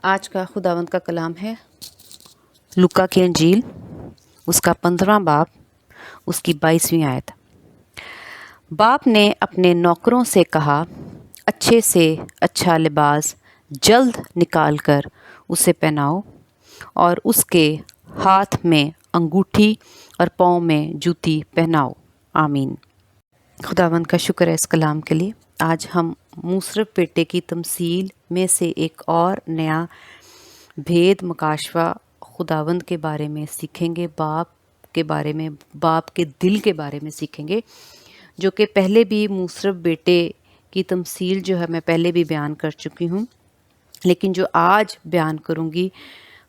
آج کا خداوند کا کلام ہے لوکا کی انجیل، اس کا 15واں باب، اس کی 22ویں آیت۔ باپ نے اپنے نوکروں سے کہا، اچھے سے اچھا لباس جلد نکال کر اسے پہناؤ اور اس کے ہاتھ میں انگوٹھی اور پاؤں میں جوتی پہناؤ۔ آمین۔ خداوند کا شکر ہے اس کلام کے لیے۔ آج ہم مصرف بیٹے کی تمثیل میں سے ایک اور نیا بھید مکاشفہ خداوند کے بارے میں سیکھیں گے، باپ کے بارے میں، باپ کے دل کے بارے میں سیکھیں گے، جو کہ پہلے بھی مصرف بیٹے کی تمثیل جو ہے میں پہلے بھی بیان کر چکی ہوں، لیکن جو آج بیان کروں گی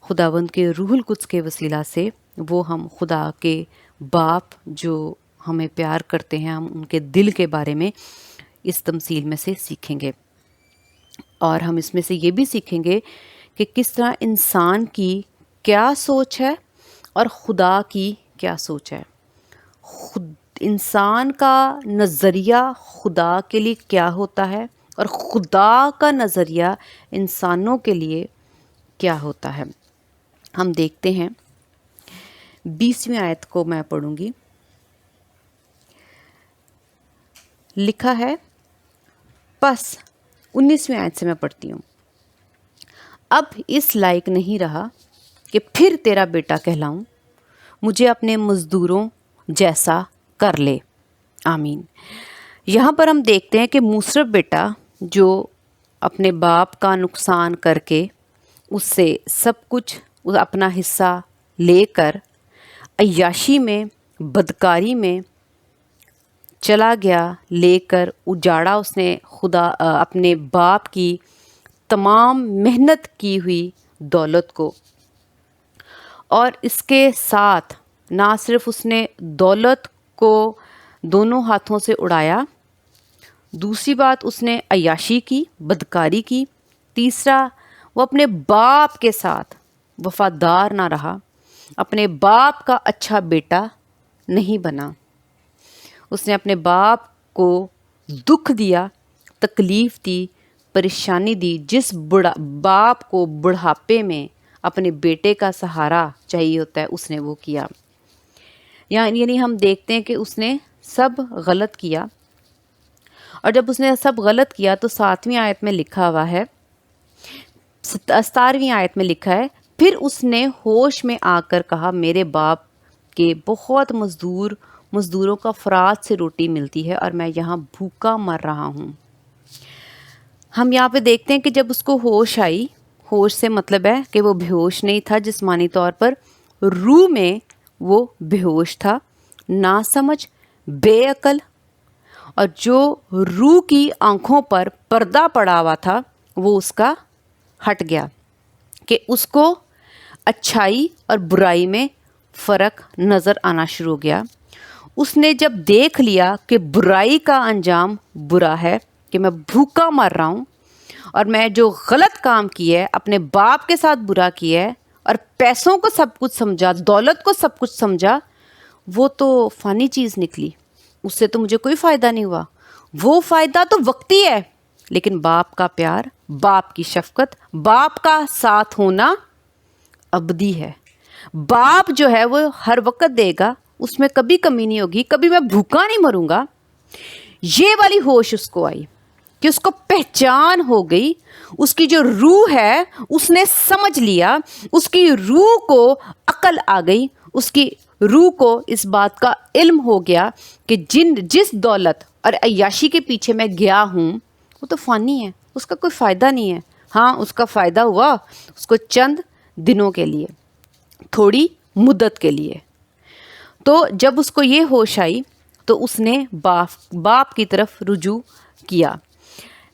خداوند کے روح القدس کے وسیلہ سے، وہ ہم خدا کے باپ جو ہمیں پیار کرتے ہیں، ہم ان کے دل کے بارے میں اس تمثیل میں سے سیکھیں گے۔ اور ہم اس میں سے یہ بھی سیکھیں گے کہ کس طرح انسان کی کیا سوچ ہے اور خدا کی کیا سوچ ہے، انسان کا نظریہ خدا کے لیے کیا ہوتا ہے اور خدا کا نظریہ انسانوں کے لیے کیا ہوتا ہے۔ ہم دیکھتے ہیں 20ویں آیت کو میں پڑھوں گی۔ لکھا ہے، پس 19ویں آیت سے میں پڑھتی ہوں، اب اس لائق نہیں رہا کہ پھر تیرا بیٹا کہلاؤں، مجھے اپنے مزدوروں جیسا کر لے۔ آمین۔ یہاں پر ہم دیکھتے ہیں کہ مصرف بیٹا جو اپنے باپ کا نقصان کر کے اس سے سب کچھ اپنا حصہ لے کر عیاشی میں، بدکاری میں چلا گیا، لے کر اجاڑا اس نے خدا اپنے باپ کی تمام محنت کی ہوئی دولت کو، اور اس کے ساتھ نہ صرف اس نے دولت کو دونوں ہاتھوں سے اڑایا، دوسری بات اس نے عیاشی کی، بدکاری کی، تیسرا وہ اپنے باپ کے ساتھ وفادار نہ رہا، اپنے باپ کا اچھا بیٹا نہیں بنا۔ اس نے اپنے باپ کو دکھ دیا، تکلیف دی، پریشانی دی۔ جس باپ کو بڑھاپے میں اپنے بیٹے کا سہارا چاہیے ہوتا ہے، اس نے وہ کیا۔ یعنی ہم دیکھتے ہیں کہ اس نے سب غلط کیا، اور جب اس نے سب غلط کیا تو 7ویں آیت میں لکھا ہوا ہے، 17ویں آیت میں لکھا ہے، پھر اس نے ہوش میں آ کر کہا، میرے باپ کے بہت مزدوروں کا فرات سے روٹی ملتی ہے اور میں یہاں بھوکا مر رہا ہوں۔ ہم یہاں پہ دیکھتے ہیں کہ جب اس کو ہوش آئی، ہوش سے مطلب ہے کہ وہ بے ہوش نہیں تھا جسمانی طور پر، روح میں وہ بے ہوش تھا، ناسمجھ، بے عقل، اور جو روح کی آنکھوں پر پردہ پڑا ہوا تھا وہ اس کا ہٹ گیا، کہ اس کو اچھائی اور برائی میں فرق نظر آنا شروع ہو گیا۔ اس نے جب دیکھ لیا کہ برائی کا انجام برا ہے، کہ میں بھوکا مر رہا ہوں اور میں جو غلط کام کیا ہے، اپنے باپ کے ساتھ برا کیا ہے اور پیسوں کو سب کچھ سمجھا، دولت کو سب کچھ سمجھا، وہ تو فانی چیز نکلی، اس سے تو مجھے کوئی فائدہ نہیں ہوا، وہ فائدہ تو وقتی ہے، لیکن باپ کا پیار، باپ کی شفقت، باپ کا ساتھ ہونا ابدی ہے۔ باپ جو ہے وہ ہر وقت دے گا، اس میں کبھی کمی نہیں ہوگی، کبھی میں بھوکا نہیں مروں گا۔ یہ والی ہوش اس کو آئی کہ اس کو پہچان ہو گئی، اس کی جو روح ہے اس نے سمجھ لیا، اس کی روح کو عقل آ گئی، اس کی روح کو اس بات کا علم ہو گیا کہ جس دولت اور عیاشی کے پیچھے میں گیا ہوں وہ تو فانی ہے، اس کا کوئی فائدہ نہیں ہے۔ ہاں، اس کا فائدہ ہوا اس کو چند دنوں کے لیے، تھوڑی مدت کے لیے۔ تو جب اس کو یہ ہوش آئی تو اس نے باپ کی طرف رجوع کیا۔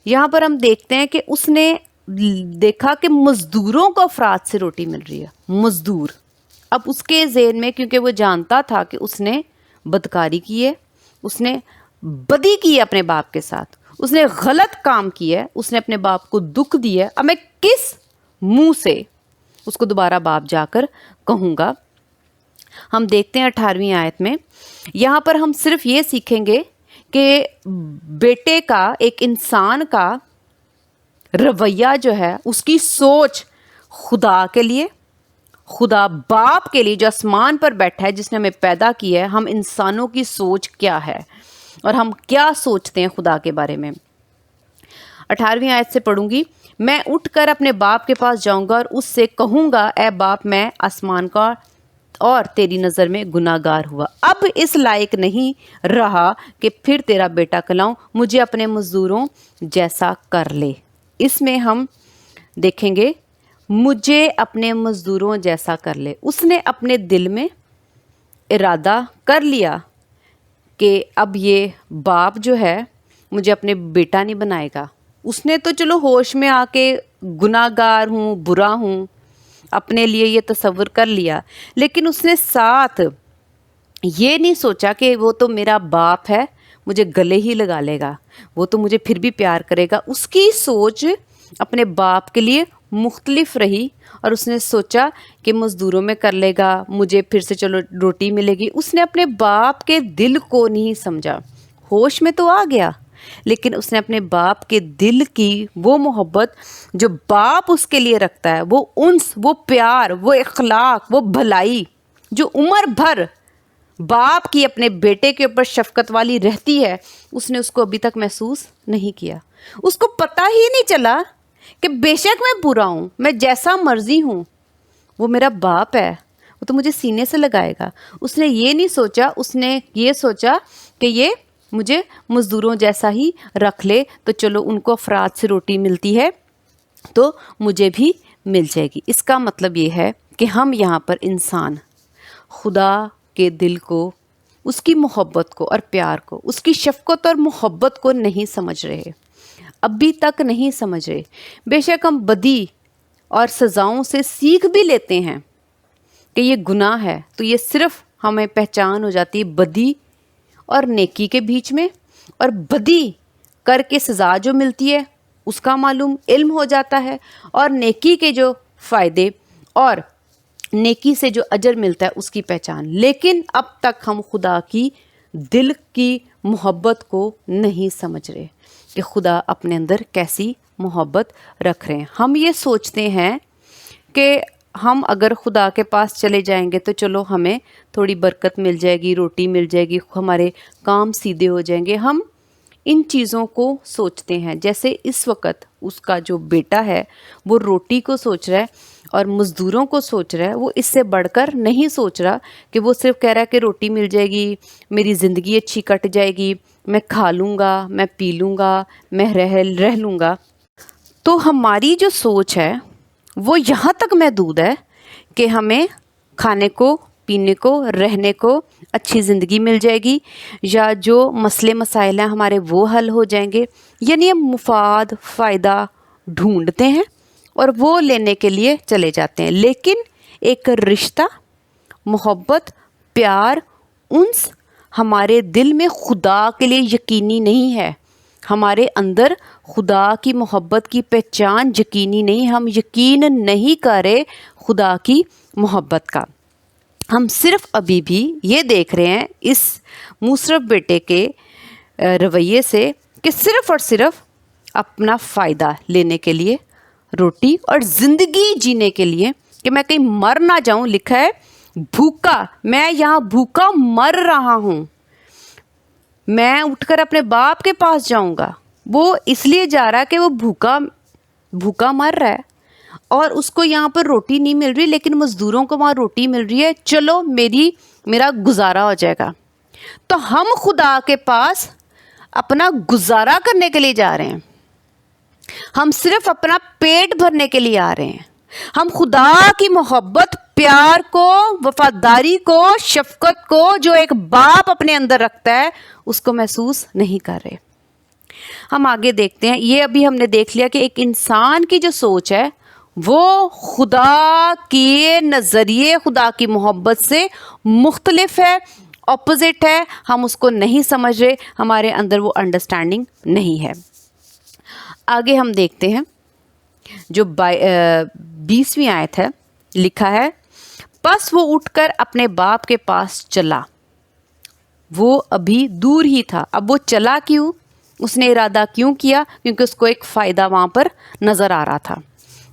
یہاں پر ہم دیکھتے ہیں کہ اس نے دیکھا کہ مزدوروں کو افراد سے روٹی مل رہی ہے، مزدور۔ اب اس کے ذہن میں، کیونکہ وہ جانتا تھا کہ اس نے بدکاری کی ہے، اس نے بدی کی ہے اپنے باپ کے ساتھ، اس نے غلط کام کیا ہے، اس نے اپنے باپ کو دکھ دیا ہے، اب میں کس منہ سے اس کو دوبارہ باپ جا کر کہوں گا۔ ہم دیکھتے ہیں 18ویں آیت میں، یہاں پر ہم صرف یہ سیکھیں گے کہ بیٹے کا، ایک انسان کا رویہ جو ہے، اس کی سوچ خدا کے لیے، خدا باپ کے لیے جو آسمان پر بیٹھا ہے، جس نے ہمیں پیدا کیا ہے، ہم انسانوں کی سوچ کیا ہے اور ہم کیا سوچتے ہیں خدا کے بارے میں۔ 18ویں آیت سے پڑھوں گی۔ میں اٹھ کر اپنے باپ کے پاس جاؤں گا اور اس سے کہوں گا، اے باپ، میں آسمان کا اور تیری نظر میں گناہ گار ہوا، اب اس لائق نہیں رہا کہ پھر تیرا بیٹا کہلاؤں، مجھے اپنے مزدوروں جیسا کر لے۔ اس میں ہم دیکھیں گے مجھے اپنے مزدوروں جیسا کر لے۔ اس نے اپنے دل میں ارادہ کر لیا کہ اب یہ باپ جو ہے مجھے اپنے بیٹا نہیں بنائے گا۔ اس نے تو چلو ہوش میں آ کے گناہ گار ہوں، برا ہوں، اپنے لیے یہ تصور کر لیا، لیکن اس نے ساتھ یہ نہیں سوچا کہ وہ تو میرا باپ ہے، مجھے گلے ہی لگا لے گا، وہ تو مجھے پھر بھی پیار کرے گا۔ اس کی سوچ اپنے باپ کے لیے مختلف رہی اور اس نے سوچا کہ مزدوروں میں کر لے گا، مجھے پھر سے چلو روٹی ملے گی۔ اس نے اپنے باپ کے دل کو نہیں سمجھا۔ ہوش میں تو آ گیا، لیکن اس نے اپنے باپ کے دل کی وہ محبت جو باپ اس کے لیے رکھتا ہے، وہ انس، وہ پیار، وہ اخلاق، وہ بھلائی جو عمر بھر باپ کی اپنے بیٹے کے اوپر شفقت والی رہتی ہے، اس نے اس کو ابھی تک محسوس نہیں کیا۔ اس کو پتہ ہی نہیں چلا کہ بے شک میں برا ہوں، میں جیسا مرضی ہوں، وہ میرا باپ ہے، وہ تو مجھے سینے سے لگائے گا۔ اس نے یہ نہیں سوچا، اس نے یہ سوچا کہ یہ مجھے مزدوروں جیسا ہی رکھ لے تو چلو ان کو افراد سے روٹی ملتی ہے تو مجھے بھی مل جائے گی۔ اس کا مطلب یہ ہے کہ ہم یہاں پر انسان خدا کے دل کو، اس کی محبت کو اور پیار کو، اس کی شفقت اور محبت کو نہیں سمجھ رہے، ابھی تک نہیں سمجھ رہے۔ بے شک ہم بدی اور سزاؤں سے سیکھ بھی لیتے ہیں کہ یہ گناہ ہے، تو یہ صرف ہمیں پہچان ہو جاتی ہے بدی اور نیکی کے بیچ میں، اور بدی کر کے سزا جو ملتی ہے اس کا معلوم علم ہو جاتا ہے، اور نیکی کے جو فائدے اور نیکی سے جو اجر ملتا ہے اس کی پہچان۔ لیکن اب تک ہم خدا کی دل کی محبت کو نہیں سمجھ رہے کہ خدا اپنے اندر کیسی محبت رکھ رہے ہیں۔ ہم یہ سوچتے ہیں کہ ہم اگر خدا کے پاس چلے جائیں گے تو چلو ہمیں تھوڑی برکت مل جائے گی، روٹی مل جائے گی، ہمارے کام سیدھے ہو جائیں گے۔ ہم ان چیزوں کو سوچتے ہیں، جیسے اس وقت اس کا جو بیٹا ہے وہ روٹی کو سوچ رہا ہے اور مزدوروں کو سوچ رہا ہے، وہ اس سے بڑھ کر نہیں سوچ رہا کہ وہ صرف کہہ رہا ہے کہ روٹی مل جائے گی، میری زندگی اچھی کٹ جائے گی، میں کھا لوں گا، میں پی لوں گا، میں رہ لوں گا۔ تو ہماری جو سوچ ہے وہ یہاں تک محدود ہے کہ ہمیں کھانے کو، پینے کو، رہنے کو اچھی زندگی مل جائے گی، یا جو مسئلے مسائل ہیں ہمارے وہ حل ہو جائیں گے۔ یعنی ہم مفاد، فائدہ ڈھونڈتے ہیں اور وہ لینے کے لیے چلے جاتے ہیں، لیکن ایک رشتہ، محبت، پیار، انس ہمارے دل میں خدا کے لیے یقینی نہیں ہے۔ ہمارے اندر خدا کی محبت کی پہچان یقینی نہیں، ہم یقین نہیں کر رہے خدا کی محبت کا۔ ہم صرف ابھی بھی یہ دیکھ رہے ہیں اس مصرف بیٹے کے رویے سے کہ صرف اور صرف اپنا فائدہ لینے کے لیے، روٹی اور زندگی جینے کے لیے، کہ میں کہیں مر نہ جاؤں۔ لکھا ہے بھوکا، میں یہاں بھوکا مر رہا ہوں، میں اٹھ کر اپنے باپ کے پاس جاؤں گا۔ وہ اس لیے جا رہا ہے کہ وہ بھوکا مر رہا ہے اور اس کو یہاں پر روٹی نہیں مل رہی، لیکن مزدوروں کو وہاں روٹی مل رہی ہے، چلو میرا گزارا ہو جائے گا۔ تو ہم خدا کے پاس اپنا گزارا کرنے کے لیے جا رہے ہیں، ہم صرف اپنا پیٹ بھرنے کے لیے آ رہے ہیں۔ ہم خدا کی محبت، پیار کو، وفاداری کو، شفقت کو جو ایک باپ اپنے اندر رکھتا ہے اس کو محسوس نہیں کر رہے۔ ہم آگے دیکھتے ہیں، یہ ابھی ہم نے دیکھ لیا کہ ایک انسان کی جو سوچ ہے وہ خدا کے نظریے، خدا کی محبت سے مختلف ہے، اپوزٹ ہے، ہم اس کو نہیں سمجھ رہے، ہمارے اندر وہ انڈرسٹینڈنگ نہیں ہے۔ آگے ہم دیکھتے ہیں جو 20ویں آیت ہے، لکھا ہے پس وہ اٹھ کر اپنے باپ کے پاس چلا۔ وہ ابھی دور ہی تھا، اب وہ چلا کیوں؟ اس نے ارادہ کیوں کیا؟ کیونکہ اس کو ایک فائدہ وہاں پر نظر آ رہا تھا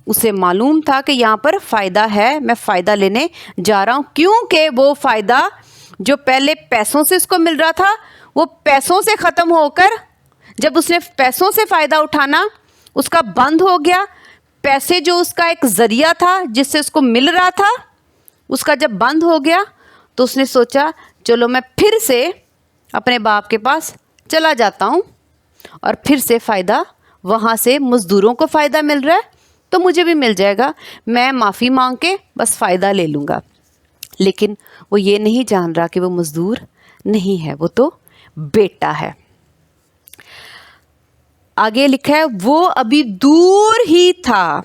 اسے معلوم تھا کہ یہاں پر فائدہ ہے, میں فائدہ لینے جا رہا ہوں, کیونکہ وہ فائدہ جو پہلے پیسوں سے اس کو مل رہا تھا وہ پیسوں سے ختم ہو کر, جب اس نے پیسوں سے فائدہ اٹھانا اس کا بند ہو گیا. پیسے جو اس کا ایک ذریعہ تھا جس سے اس کو مل رہا تھا, اس کا جب بند ہو گیا تو اس نے سوچا چلو میں پھر سے اپنے باپ کے پاس چلا جاتا ہوں اور پھر سے فائدہ, وہاں سے مزدوروں کو فائدہ مل رہا ہے تو مجھے بھی مل جائے گا, میں معافی مانگ کے بس فائدہ لے لوں گا. لیکن وہ یہ نہیں جان رہا کہ وہ مزدور نہیں ہے, وہ تو بیٹا ہے. آگے لکھا ہے وہ ابھی دور ہی تھا.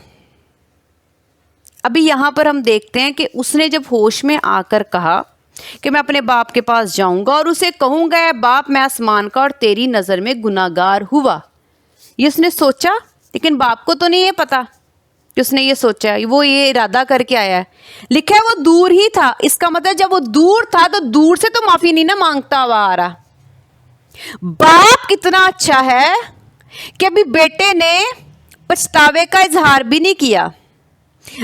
ابھی یہاں پر ہم دیکھتے ہیں کہ اس نے جب ہوش میں آ کر کہا کہ میں اپنے باپ کے پاس جاؤں گا اور اسے کہوں گا اے باپ میں آسمان کا اور تیری نظر میں گناہگار ہوا. یہ اس نے سوچا, لیکن باپ کو تو نہیں یہ پتا کہ اس نے یہ سوچا, وہ یہ ارادہ کر کے آیا ہے. لکھا ہے وہ دور ہی تھا, اس کا مطلب جب وہ دور تھا تو دور سے تو معافی نہیں نہ مانگتا ہوا آ رہا. باپ کتنا اچھا ہے کہ ابھی بیٹے نے پچھتاوے کا اظہار بھی نہیں کیا,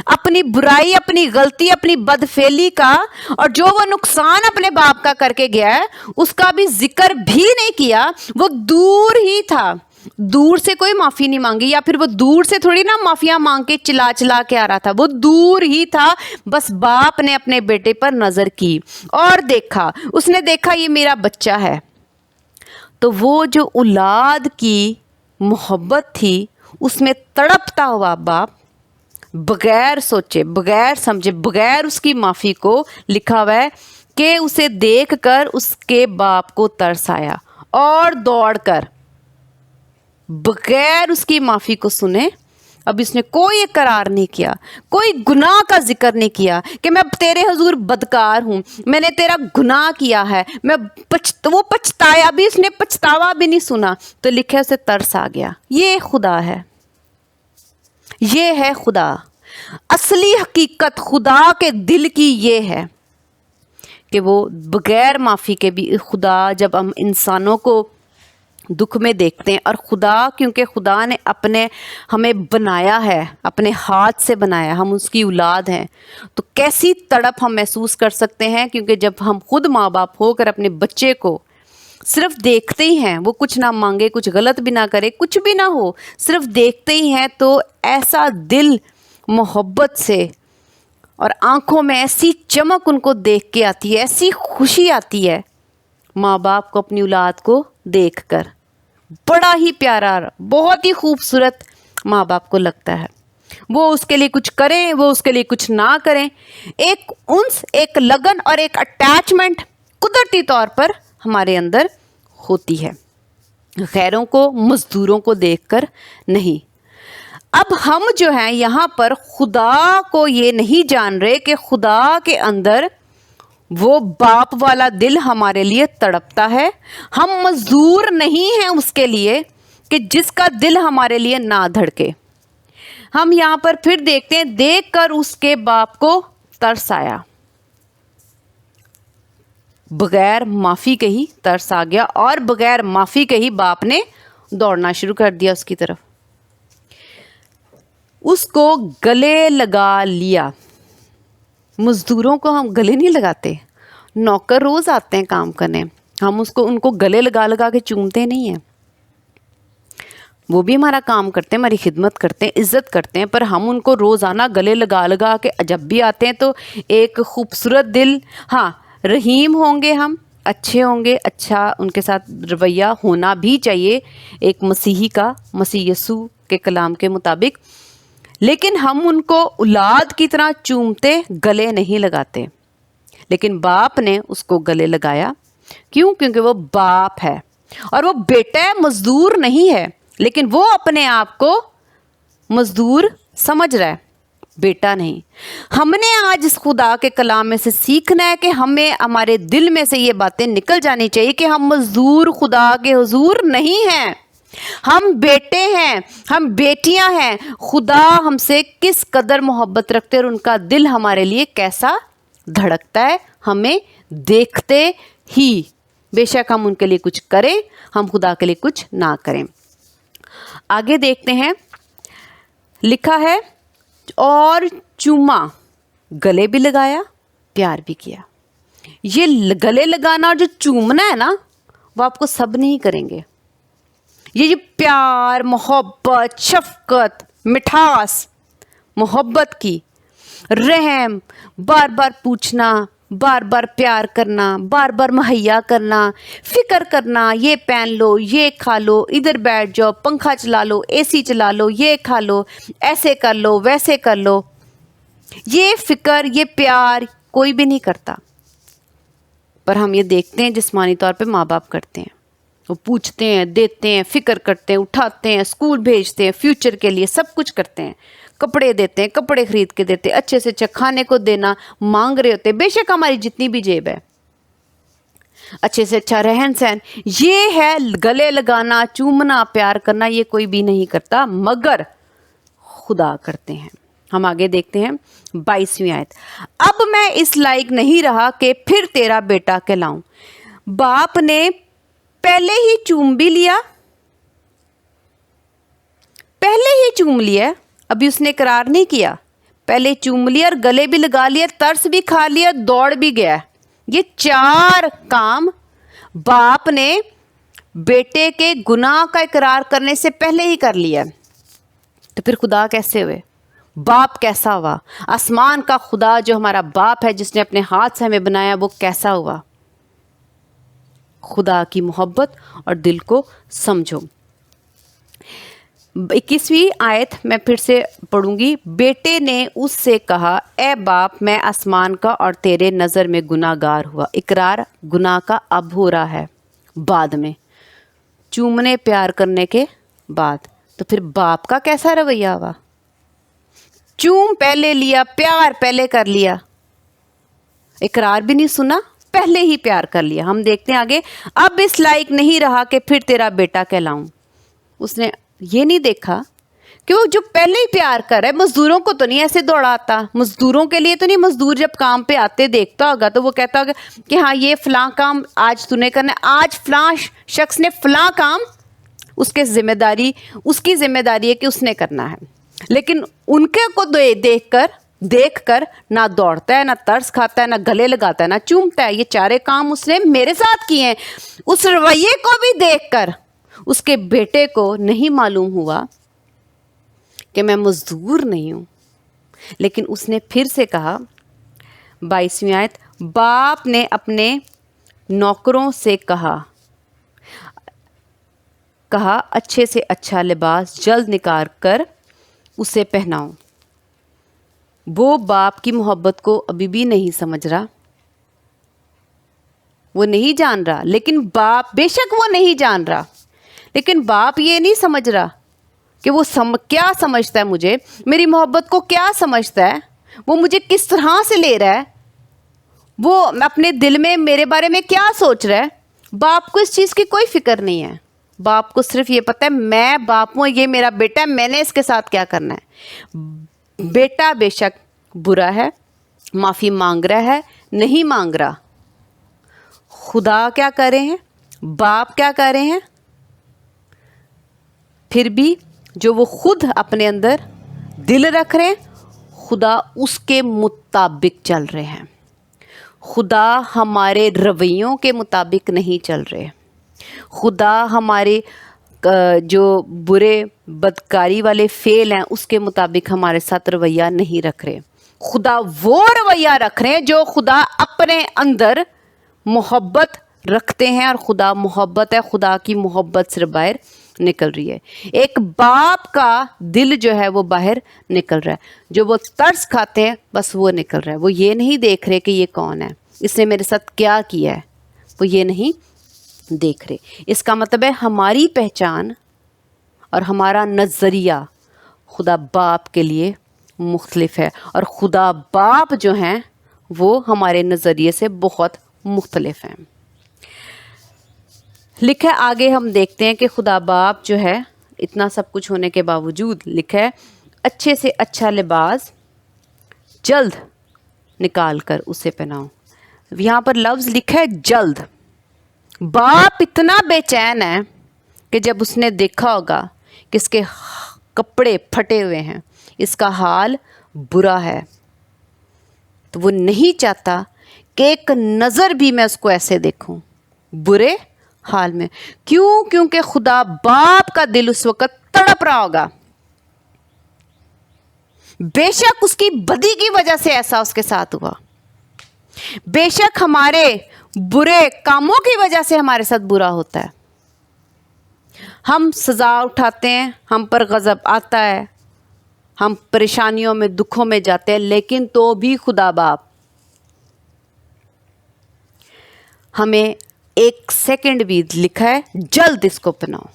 اپنی برائی, اپنی غلطی, اپنی بدفعلی کا اور جو وہ نقصان اپنے باپ کا کر کے گیا ہے اس کا بھی ذکر بھی نہیں کیا. وہ دور ہی تھا, دور سے کوئی معافی نہیں مانگی, یا پھر وہ دور سے تھوڑی نا معافیاں مانگ کے چلا چلا کے آ رہا تھا, وہ دور ہی تھا. بس باپ نے اپنے بیٹے پر نظر کی اور دیکھا, اس نے دیکھا یہ میرا بچہ ہے. تو وہ جو اولاد کی محبت تھی اس میں تڑپتا ہوا باپ بغیر سوچے, بغیر سمجھے, بغیر اس کی معافی کو, لکھا ہوا ہے کہ اسے دیکھ کر اس کے باپ کو ترس آیا اور دوڑ کر بغیر اس کی معافی کو سنے. اب اس نے کوئی اقرار نہیں کیا, کوئی گناہ کا ذکر نہیں کیا کہ میں تیرے حضور بدکار ہوں, میں نے تیرا گناہ کیا ہے, وہ پچھتایا بھی, اس نے پچھتاوا بھی نہیں سنا. تو لکھا اسے ترس آ گیا. یہ خدا ہے, یہ ہے خدا. اصلی حقیقت خدا کے دل کی یہ ہے کہ وہ بغیر معافی کے بھی, خدا جب ہم انسانوں کو دکھ میں دیکھتے ہیں, اور خدا کیونکہ خدا نے ہمیں بنایا ہے, اپنے ہاتھ سے بنایا, ہم اس کی اولاد ہیں, تو کیسی تڑپ ہم محسوس کر سکتے ہیں. کیونکہ جب ہم خود ماں باپ ہو کر اپنے بچے کو صرف دیکھتے ہی ہیں, وہ کچھ نہ مانگے, کچھ غلط بھی نہ کرے, کچھ بھی نہ ہو, صرف دیکھتے ہی ہیں, تو ایسا دل محبت سے اور آنکھوں میں ایسی چمک ان کو دیکھ کے آتی ہے, ایسی خوشی آتی ہے ماں باپ کو اپنی اولاد کو دیکھ کر. بڑا ہی پیارا, بہت ہی خوبصورت ماں باپ کو لگتا ہے. وہ اس کے لیے کچھ کریں, وہ اس کے لیے کچھ نہ کریں, ایک انس, ایک لگن اور ایک اٹیچمنٹ قدرتی طور پر ہمارے اندر ہوتی ہے, غیروں کو, مزدوروں کو دیکھ کر نہیں. اب ہم جو ہیں یہاں پر خدا کو یہ نہیں جان رہے کہ خدا کے اندر وہ باپ والا دل ہمارے لیے تڑپتا ہے. ہم مزدور نہیں ہیں اس کے لیے کہ جس کا دل ہمارے لیے نہ دھڑکے. ہم یہاں پر پھر دیکھتے ہیں, دیکھ کر اس کے باپ کو ترس آیا, بغیر معافی کے ہی ترس آ گیا, اور بغیر معافی کے ہی باپ نے دوڑنا شروع کر دیا اس کی طرف. اس کو گلے لگا لیا. مزدوروں کو ہم گلے نہیں لگاتے, نوکر روز آتے ہیں کام کرنے, ہم ان کو گلے لگا لگا کے چومتے نہیں ہیں. وہ بھی ہمارا کام کرتے ہیں, ہماری خدمت کرتے ہیں, عزت کرتے ہیں, پر ہم ان کو روزانہ گلے لگا لگا کے جب بھی آتے ہیں تو ایک خوبصورت دل, ہاں رحیم ہوں گے, ہم اچھے ہوں گے, اچھا ان کے ساتھ رویہ ہونا بھی چاہیے ایک مسیحی کا, مسیح یسوع کے کلام کے مطابق, لیکن ہم ان کو اولاد کی طرح چومتے, گلے نہیں لگاتے. لیکن باپ نے اس کو گلے لگایا. کیوں؟ کیونکہ وہ باپ ہے اور وہ بیٹا ہے, مزدور نہیں ہے, لیکن وہ اپنے آپ کو مزدور سمجھ رہا ہے, بیٹا نہیں. ہم نے آج اس خدا کے کلام میں سے سیکھنا ہے کہ ہمیں ہمارے دل میں سے یہ باتیں نکل جانی چاہیے کہ ہم مزدور خدا کے حضور نہیں ہیں, ہم بیٹے ہیں, ہم بیٹیاں ہیں. خدا ہم سے کس قدر محبت رکھتے اور ان کا دل ہمارے لیے کیسا دھڑکتا ہے ہمیں دیکھتے ہی, بے شک ہم ان کے لیے کچھ کریں, ہم خدا کے لیے کچھ نہ کریں. آگے دیکھتے ہیں, لکھا ہے اور چوما, گلے بھی لگایا, پیار بھی کیا. یہ گلے لگانا اور جو چومنا ہے نا, وہ آپ کو سب نہیں کریں گے. یہ پیار, محبت, شفقت, مٹھاس, محبت کی, رحم, بار بار پوچھنا, بار بار پیار کرنا, بار بار مہیا کرنا, فکر کرنا, یہ پہن لو, یہ کھا لو, ادھر بیٹھ جاؤ, پنکھا چلا لو, اے سی چلا لو, یہ کھا لو, ایسے کر لو, ویسے کر لو. یہ فکر, یہ پیار کوئی بھی نہیں کرتا. پر ہم یہ دیکھتے ہیں جسمانی طور پہ ماں باپ کرتے ہیں. وہ پوچھتے ہیں, دیتے ہیں, فکر کرتے ہیں, اٹھاتے ہیں, اسکول بھیجتے ہیں, فیوچر کے لیے سب کچھ کرتے ہیں. کپڑے دیتے ہیں, کپڑے خرید کے دیتے ہیں, اچھے سے اچھا کھانے کو دینا, مانگ رہے ہوتے ہیں, بے شک ہماری جتنی بھی جیب ہے, اچھے سے اچھا رہن سہن. یہ ہے گلے لگانا, چومنا, پیار کرنا, یہ کوئی بھی نہیں کرتا مگر خدا کرتے ہیں. ہم آگے دیکھتے ہیں 22ویں آیت. اب میں اس لائق نہیں رہا کہ پھر تیرا بیٹا کہلاؤں. باپ نے پہلے ہی چوم بھی لیا, پہلے ہی چوم لیا, ابھی اس نے اقرار نہیں کیا, پہلے چوم لیا اور گلے بھی لگا لیا, ترس بھی کھا لیا, دوڑ بھی گیا. یہ 4 کام باپ نے بیٹے کے گناہ کا اقرار کرنے سے پہلے ہی کر لیا. تو پھر خدا کیسے ہوئے, باپ کیسا ہوا؟ آسمان کا خدا جو ہمارا باپ ہے, جس نے اپنے ہاتھ سے ہمیں بنایا, وہ کیسا ہوا؟ خدا کی محبت اور دل کو سمجھو. 21ویں آیت میں پھر سے پڑھوں گی. بیٹے نے اس سے کہا, اے باپ, میں آسمان کا اور تیرے نظر میں گناہ گار ہوا. اقرار گناہ کا اب ہو رہا ہے, بعد میں, چومنے پیار کرنے کے بعد. تو پھر باپ کا کیسا رویہ ہوا؟ چوم پہلے لیا, پیار پہلے کر لیا, اقرار بھی نہیں سنا, پہلے ہی پیار کر لیا. ہم دیکھتے ہیں آگے. اب اس لائق نہیں رہا کہ پھر تیرا بیٹا کہلاؤں. اس نے یہ نہیں دیکھا کہ وہ جو پہلے ہی پیار کر رہا ہے, مزدوروں کو تو نہیں ایسے دوڑاتا, مزدوروں کے لیے تو نہیں. مزدور جب کام پہ آتے دیکھتا ہوگا تو وہ کہتا ہوگا کہ ہاں یہ فلاں کام آج تو نے کرنا ہے, آج فلاں شخص نے فلاں کام, اس کی ذمہ داری ہے کہ اس نے کرنا ہے. لیکن ان کے کو دیکھ کر نہ دوڑتا ہے, نہ ترس کھاتا ہے, نہ گلے لگاتا ہے, نہ چومتا ہے. یہ 4 کام اس نے میرے ساتھ کیے ہیں. اس رویے کو بھی دیکھ کر اس کے بیٹے کو نہیں معلوم ہوا کہ میں مزدور نہیں ہوں. لیکن اس نے پھر سے کہا, 22ویں آیت. باپ نے اپنے نوکروں سے کہا اچھے سے اچھا لباس جلد نکال کر اسے پہناؤ. وہ باپ کی محبت کو ابھی بھی نہیں سمجھ رہا, وہ نہیں جان رہا. لیکن باپ, بے شک وہ نہیں جان رہا, لیکن باپ یہ نہیں سمجھ رہا کہ وہ کیا سمجھتا ہے مجھے, میری محبت کو کیا سمجھتا ہے, وہ مجھے کس طرح سے لے رہا ہے, وہ اپنے دل میں میرے بارے میں کیا سوچ رہا ہے. باپ کو اس چیز کی کوئی فکر نہیں ہے. باپ کو صرف یہ پتہ ہے میں باپ ہوں, یہ میرا بیٹا ہے, میں نے اس کے ساتھ کیا کرنا ہے. بیٹا بے شک برا ہے, معافی مانگ رہا ہے, نہیں مانگ رہا. خدا کیا کر رہے ہیں, باپ کیا کر رہے ہیں, پھر بھی جو وہ خود اپنے اندر دل رکھ رہے ہیں, خدا اس کے مطابق چل رہے ہیں. خدا ہمارے رویوں کے مطابق نہیں چل رہے. خدا ہمارے جو برے بدکاری والے فعل ہیں اس کے مطابق ہمارے ساتھ رویہ نہیں رکھ رہے. خدا وہ رویہ رکھ رہے ہیں جو خدا اپنے اندر محبت رکھتے ہیں, اور خدا محبت ہے. خدا کی محبت سے باہر نکل رہی ہے. ایک باپ کا دل جو ہے وہ باہر نکل رہا ہے. جو وہ ترس کھاتے ہیں بس وہ نکل رہا ہے. وہ یہ نہیں دیکھ رہے کہ یہ کون ہے, اس نے میرے ساتھ کیا کیا ہے, وہ یہ نہیں دیکھ رہے. اس کا مطلب ہے ہماری پہچان اور ہمارا نظریہ خدا باپ کے لیے مختلف ہے, اور خدا باپ جو ہیں وہ ہمارے نظریے سے بہت مختلف ہیں. لکھا ہے آگے ہم دیکھتے ہیں کہ خدا باپ جو ہے اتنا سب کچھ ہونے کے باوجود لکھا ہے اچھے سے اچھا لباس جلد نکال کر اسے پہناؤ. یہاں پر لفظ لکھا ہے جلد. باپ اتنا بے چین ہے کہ جب اس نے دیکھا ہوگا کہ اس کے کپڑے پھٹے ہوئے ہیں, اس کا حال برا ہے، تو وہ نہیں چاہتا کہ ایک نظر بھی میں اس کو ایسے دیکھوں برے حال میں. کیوں؟ کیونکہ خدا باپ کا دل اس وقت تڑپ رہا ہوگا. بے شک اس کی بدی کی وجہ سے ایسا اس کے ساتھ ہوا، بے شک ہمارے برے کاموں کی وجہ سے ہمارے ساتھ برا ہوتا ہے. ہم سزا اٹھاتے ہیں، ہم پر غضب آتا ہے، ہم پریشانیوں میں دکھوں میں جاتے ہیں، لیکن تو بھی خدا باپ ہمیں ایک سیکنڈ بھی لکھا ہے جلد اس کو پناؤ،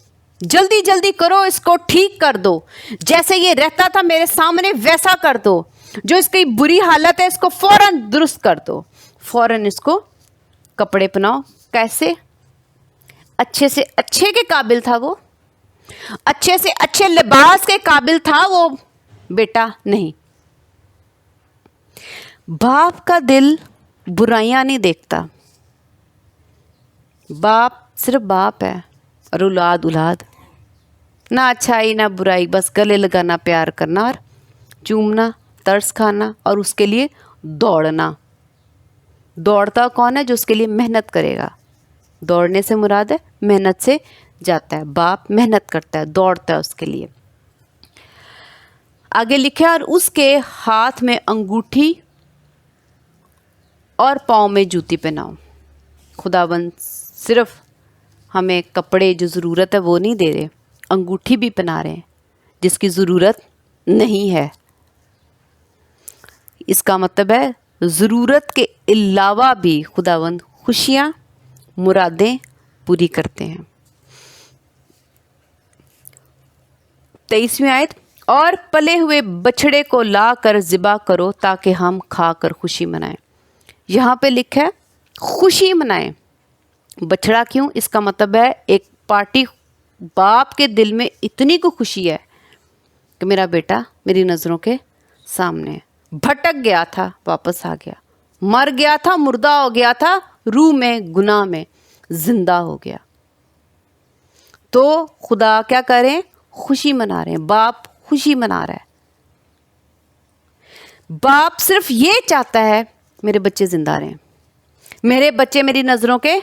جلدی جلدی کرو، اس کو ٹھیک کر دو، جیسے یہ رہتا تھا میرے سامنے ویسا کر دو، جو اس کی بری حالت ہے اس کو فوراً درست کر دو، فوراً اس کو کپڑے پہناؤ. کیسے؟ اچھے سے اچھے کے قابل تھا وہ، اچھے سے اچھے لباس کے قابل تھا وہ بیٹا نہیں. باپ کا دل برائیاں نہیں دیکھتا. باپ صرف باپ ہے اور اولاد اولاد، نہ اچھائی نہ برائی، بس گلے لگانا، پیار کرنا اور چومنا، ترس کھانا اور اس کے لیے دوڑنا. دوڑتا کون ہے؟ جو اس کے لیے محنت کرے گا. دوڑنے سے مراد ہے محنت سے جاتا ہے. باپ محنت کرتا ہے، دوڑتا ہے اس کے لیے. آگے لکھا اور اس کے ہاتھ میں انگوٹھی اور پاؤں میں جوتی پہناؤ. خداوند صرف ہمیں کپڑے جو ضرورت ہے وہ نہیں دے رہے، انگوٹھی بھی پہنا رہے ہیں جس کی ضرورت نہیں ہے. اس کا مطلب ہے ضرورت کے علاوہ بھی خداوند خوشیاں، مرادیں پوری کرتے ہیں. 23ویں آیت، اور پلے ہوئے بچھڑے کو لا کر ذبح کرو تاکہ ہم کھا کر خوشی منائیں. یہاں پہ لکھا ہے خوشی منائیں. بچھڑا کیوں؟ اس کا مطلب ہے ایک پارٹی باپ کے دل میں اتنی کو خوشی ہے کہ میرا بیٹا میری نظروں کے سامنے ہے. بھٹک گیا تھا، واپس آ گیا، مر گیا تھا، مردہ ہو گیا تھا، روح میں گناہ میں زندہ ہو گیا. تو خدا کیا کر رہے ہیں؟ خوشی منا رہے ہیں. باپ خوشی منا رہا ہے. باپ صرف یہ چاہتا ہے میرے بچے زندہ رہیں، میرے بچے میری نظروں کے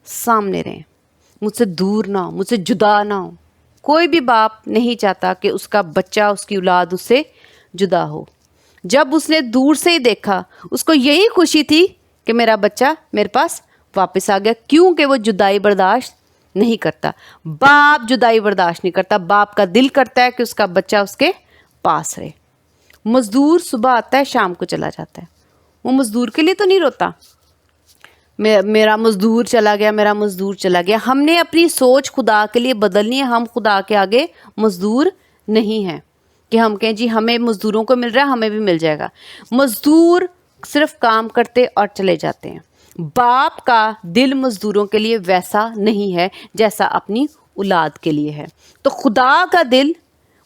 سامنے رہیں، مجھ سے دور نہ ہو، مجھ سے جدا نہ ہو. کوئی بھی باپ نہیں چاہتا کہ اس کا بچہ، اس کی اولاد اس سے جدا ہو. جب اس نے دور سے ہی دیکھا، اس کو یہی خوشی تھی کہ میرا بچہ میرے پاس واپس آ گیا، کیونکہ وہ جدائی برداشت نہیں کرتا. باپ جدائی برداشت نہیں کرتا. باپ کا دل کرتا ہے کہ اس کا بچہ اس کے پاس رہے. مزدور صبح آتا ہے، شام کو چلا جاتا ہے. وہ مزدور کے لیے تو نہیں روتا میرا مزدور چلا گیا، میرا مزدور چلا گیا. ہم نے اپنی سوچ خدا کے لیے بدلنی ہے. ہم خدا کے آگے مزدور نہیں ہیں کہ ہم کہیں جی ہمیں مزدوروں کو مل رہا ہے، ہمیں بھی مل جائے گا. مزدور صرف کام کرتے اور چلے جاتے ہیں. باپ کا دل مزدوروں کے لیے ویسا نہیں ہے جیسا اپنی اولاد کے لیے ہے. تو خدا کا دل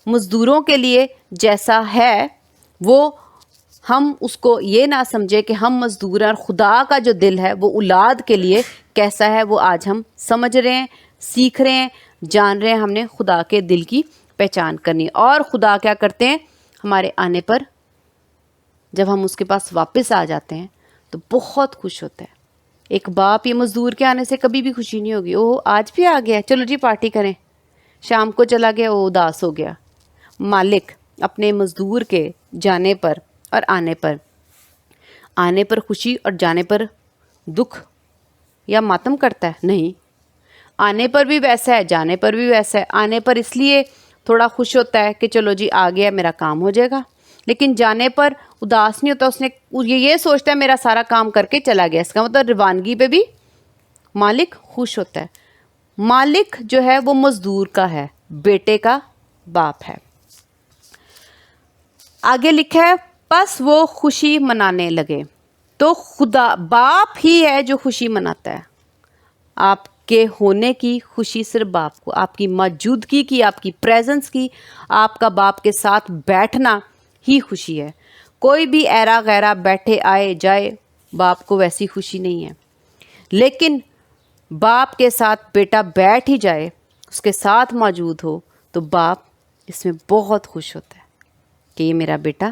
مزدوروں کے لیے جیسا ہے، وہ ہم اس کو یہ نہ سمجھے کہ ہم مزدور ہیں، اور خدا کا جو دل ہے وہ اولاد کے لیے کیسا ہے وہ آج ہم سمجھ رہے ہیں، سیکھ رہے ہیں، جان رہے ہیں. ہم نے خدا کے دل کی پہچان کرنی. اور خدا کیا کرتے ہیں؟ ہمارے آنے پر جب ہم اس کے پاس واپس آ جاتے ہیں تو بہت خوش ہوتا ہے. ایک باپ یہ مزدور کے آنے سے کبھی بھی خوشی نہیں ہوگی. اوہ آج بھی آ گیا، چلو جی پارٹی کریں. شام کو چلا گیا، وہ اداس ہو گیا. مالک اپنے مزدور کے جانے پر اور آنے پر خوشی اور جانے پر دکھ یا ماتم کرتا ہے؟ نہیں. آنے پر بھی ویسا ہے، جانے پر بھی ویسا ہے. آنے پر اس لیے تھوڑا خوش ہوتا ہے کہ چلو جی آ گیا، میرا کام ہو جائے گا، لیکن جانے پر اداس نہیں ہوتا. اس نے یہ سوچتا ہے میرا سارا کام کر کے چلا گیا. اس کا مطلب روانگی پہ بھی مالک خوش ہوتا ہے. مالک جو ہے وہ مزدور کا ہے، بیٹے کا باپ ہے. آگے لکھا ہے پس وہ خوشی منانے لگے. تو خدا باپ ہی ہے جو خوشی مناتا ہے. آپ کے ہونے کی خوشی صرف باپ کو، آپ کی موجودگی کی، آپ کی پریزنس کی، آپ کا باپ کے ساتھ بیٹھنا ہی خوشی ہے. کوئی بھی ایرا غیرہ بیٹھے آئے جائے، باپ کو ویسی خوشی نہیں ہے. لیکن باپ کے ساتھ بیٹا بیٹھ ہی جائے، اس کے ساتھ موجود ہو، تو باپ اس میں بہت خوش ہوتا ہے کہ یہ میرا بیٹا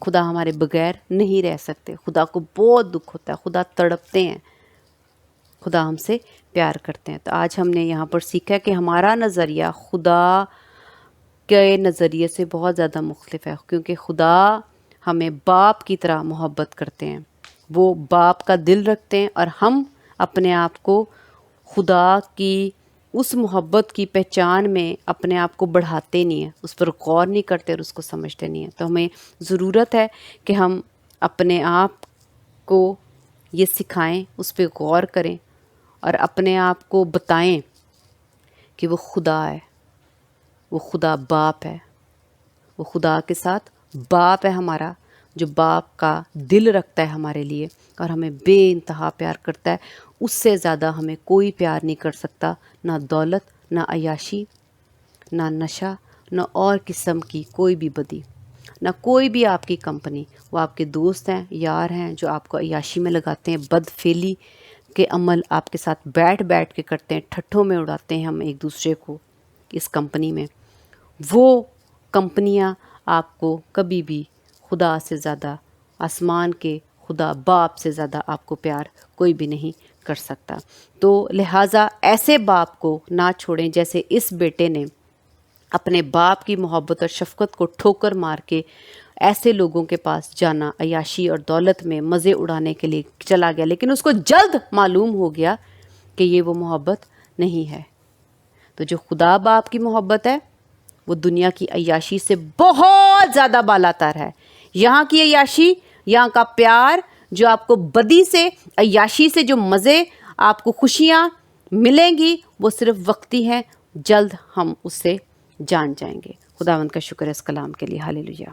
خدا ہمارے بغیر نہیں رہ سکتے، خدا کو بہت دکھ ہوتا ہے، خدا تڑپتے ہیں، خدا ہم سے پیار کرتے ہیں۔ تو آج ہم نے یہاں پر سیکھا کہ ہمارا نظریہ خدا کے نظریے سے بہت زیادہ مختلف ہے، کیونکہ خدا ہمیں باپ کی طرح محبت کرتے ہیں، وہ باپ کا دل رکھتے ہیں، اور ہم اپنے آپ کو خدا کی اس محبت کی پہچان میں اپنے آپ کو بڑھاتے نہیں ہیں، اس پر غور نہیں کرتے اور اس کو سمجھتے نہیں ہیں۔ تو ہمیں ضرورت ہے کہ ہم اپنے آپ کو یہ سکھائیں، اس پہ غور کریں اور اپنے آپ کو بتائیں کہ وہ خدا ہے، وہ خدا باپ ہے، وہ خدا کے ساتھ باپ ہے ہمارا، جو باپ کا دل رکھتا ہے ہمارے لیے اور ہمیں بے انتہا پیار کرتا ہے۔ اس سے زیادہ ہمیں کوئی پیار نہیں کر سکتا، نہ دولت، نہ عیاشی، نہ نشہ، نہ اور قسم کی کوئی بھی بدی، نہ کوئی بھی آپ کی کمپنی۔ وہ آپ کے دوست ہیں، یار ہیں، جو آپ کو عیاشی میں لگاتے ہیں، بد فعلی کے عمل آپ کے ساتھ بیٹھ کے کرتے ہیں، ٹھٹھوں میں اڑاتے ہیں ہم ایک دوسرے کو اس کمپنی میں۔ وہ کمپنیاں آپ کو کبھی بھی خدا سے زیادہ، آسمان کے خدا باپ سے زیادہ آپ کو پیار کوئی بھی نہیں کر سکتا۔ تو لہٰذا ایسے باپ کو نہ چھوڑیں جیسے اس بیٹے نے اپنے باپ کی محبت اور شفقت کو ٹھوکر مار کے ایسے لوگوں کے پاس جانا، عیاشی اور دولت میں مزے اڑانے کے لیے چلا گیا، لیکن اس کو جلد معلوم ہو گیا کہ یہ وہ محبت نہیں ہے۔ تو جو خدا باپ کی محبت ہے وہ دنیا کی عیاشی سے بہت زیادہ بالا تر ہے۔ یہاں کی عیاشی، یہاں کا پیار جو آپ کو بدی سے، عیاشی سے جو مزے، آپ کو خوشیاں ملیں گی، وہ صرف وقتی ہیں، جلد ہم اس سے جان جائیں گے۔ خداوند کا شکر ہے اس کلام کے لیے، ہالےلویا۔